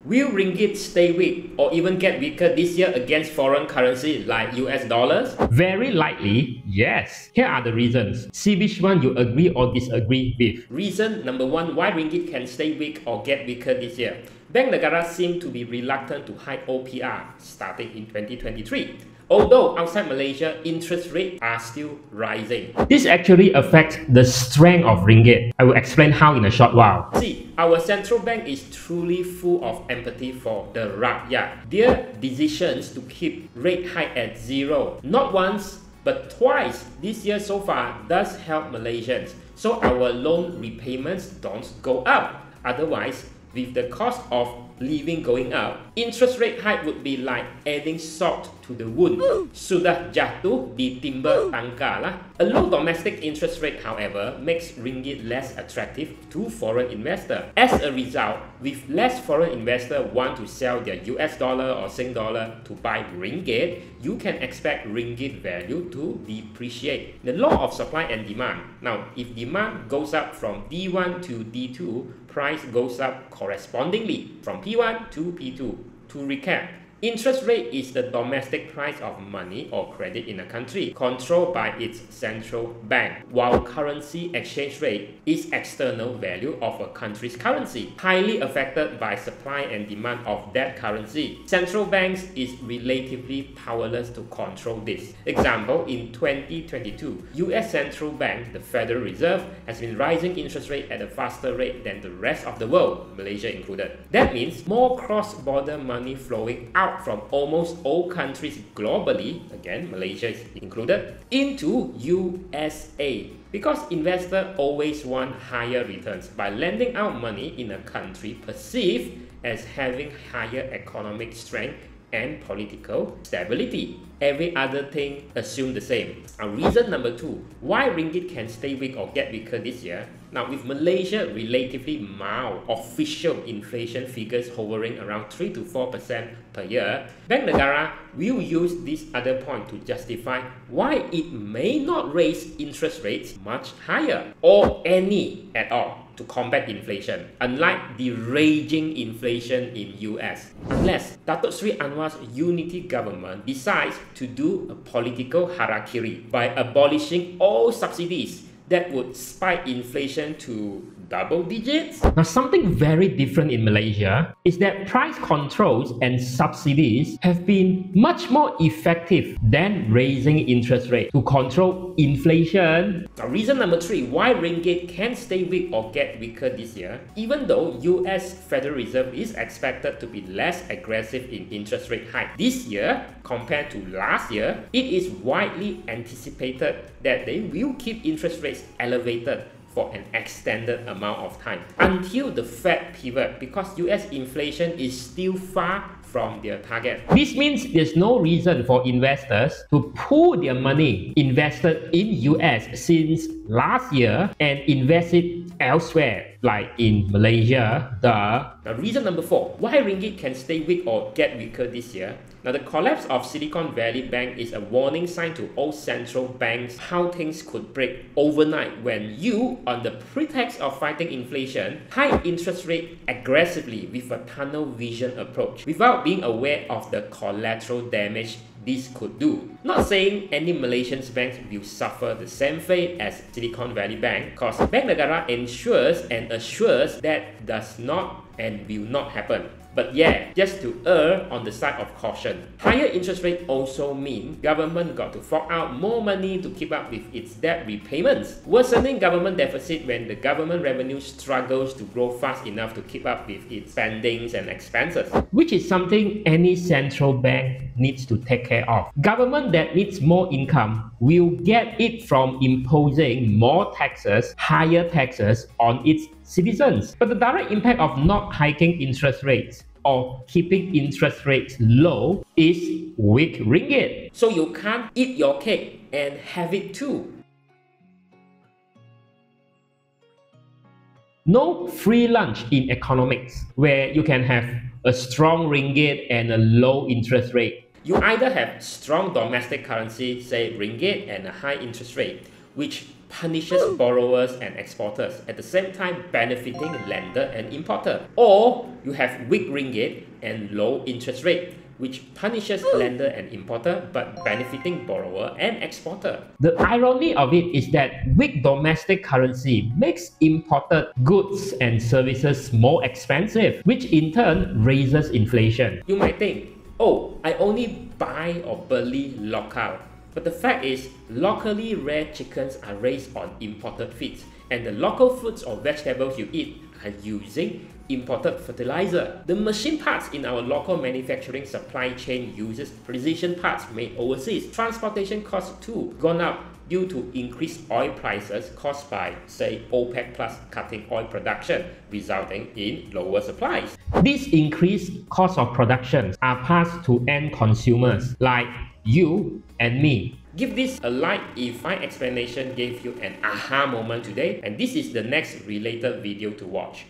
Will ringgit stay weak or even get weaker this year against foreign currency like US dollars? Very likely, yes. Here are the reasons. See which one you agree or disagree with. Reason number 1 why ringgit can stay weak or get weaker this year. Bank Negara seem to be reluctant to hike OPR starting in 2023. Although outside Malaysia, interest rates are still rising. This actually affects the strength of ringgit. I will explain how in a short while. See, our central bank is truly full of empathy for the rakyat. Their decisions to keep rate hike at 0, not once but twice this year so far, does help Malaysians. So our loan repayments don't go up. Otherwise, with the cost of living going up, interest rate hike would be like adding salt to the wound. Sudah jatuh di timba tangka lah. A low domestic interest rate, however, makes ringgit less attractive to foreign investors. As a result, with less foreign investors want to sell their US dollar or Sing dollar to buy ringgit, you can expect ringgit value to depreciate. The law of supply and demand. Now, if demand goes up from D1 to D2, price goes up correspondingly from P1 to P2. To recap, interest rate is the domestic price of money or credit in a country, controlled by its central bank, while currency exchange rate is external value of a country's currency, highly affected by supply and demand of that currency. Central banks is relatively powerless to control this. Example, in 2022, US Central Bank, the Federal Reserve, has been rising interest rate at a faster rate than the rest of the world, Malaysia included. That means more cross-border money flowing out from almost all countries globally, again Malaysia is included, into USA. Because investors always want higher returns by lending out money in a country perceived as having higher economic strength and political stability. Every other thing assume the same. Reason number 2 why ringgit can stay weak or get weaker this year. Now, with Malaysia relatively mild official inflation figures hovering around 3 to 4% per year, Bank Negara will use this other point to justify why it may not raise interest rates much higher or any at all to combat inflation, unlike the raging inflation in US. Unless Datuk Sri Anwar's unity government decides to do a political harakiri by abolishing all subsidies that would spike inflation to double digits. Now, something very different in Malaysia is that price controls and subsidies have been much more effective than raising interest rates to control inflation. Now, reason number 3 why ringgit can stay weak or get weaker this year, even though US Federal Reserve is expected to be less aggressive in interest rate hike this year compared to last year, it is widely anticipated that they will keep interest rates elevated for an extended amount of time until the Fed pivot, because US inflation is still far from their target. This means there's no reason for investors to pull their money invested in US since last year and invest it elsewhere, like in Malaysia. Now, reason number 4 why ringgit can stay weak or get weaker this year. Now, the collapse of Silicon Valley Bank is a warning sign to all central banks how things could break overnight when you, on the pretext of fighting inflation, hike interest rate aggressively with a tunnel vision approach without being aware of the collateral damage this could do. Not saying any Malaysian banks will suffer the same fate as Silicon Valley Bank, because Bank Negara ensures and assures that does not and will not happen. But yeah, just to err on the side of caution. Higher interest rate also mean government got to fork out more money to keep up with its debt repayments, worsening government deficit when the government revenue struggles to grow fast enough to keep up with its spendings and expenses, which is something any central bank needs to take care of. Government that needs more income will get it from imposing more taxes, higher taxes on its citizens. But the direct impact of not hiking interest rates or keeping interest rates low is weak ringgit. So you can't eat your cake and have it too. No free lunch in economics where you can have a strong ringgit and a low interest rate. You either have strong domestic currency, say ringgit, and a high interest rate, which punishes borrowers and exporters, at the same time benefiting lender and importer. Or you have weak ringgit and low interest rate, which punishes lender and importer but benefiting borrower and exporter. The irony of it is that weak domestic currency makes imported goods and services more expensive, which in turn raises inflation. You might think, oh, I only buy or beli local. But the fact is, locally reared chickens are raised on imported feeds, and the local fruits or vegetables you eat are using imported fertilizer. The machine parts in our local manufacturing supply chain uses precision parts made overseas. Transportation costs too gone up due to increased oil prices caused by, say, OPEC Plus cutting oil production, resulting in lower supplies. These increased costs of production are passed to end consumers like you and me. Give this a like if my explanation gave you an aha moment today, and this is the next related video to watch.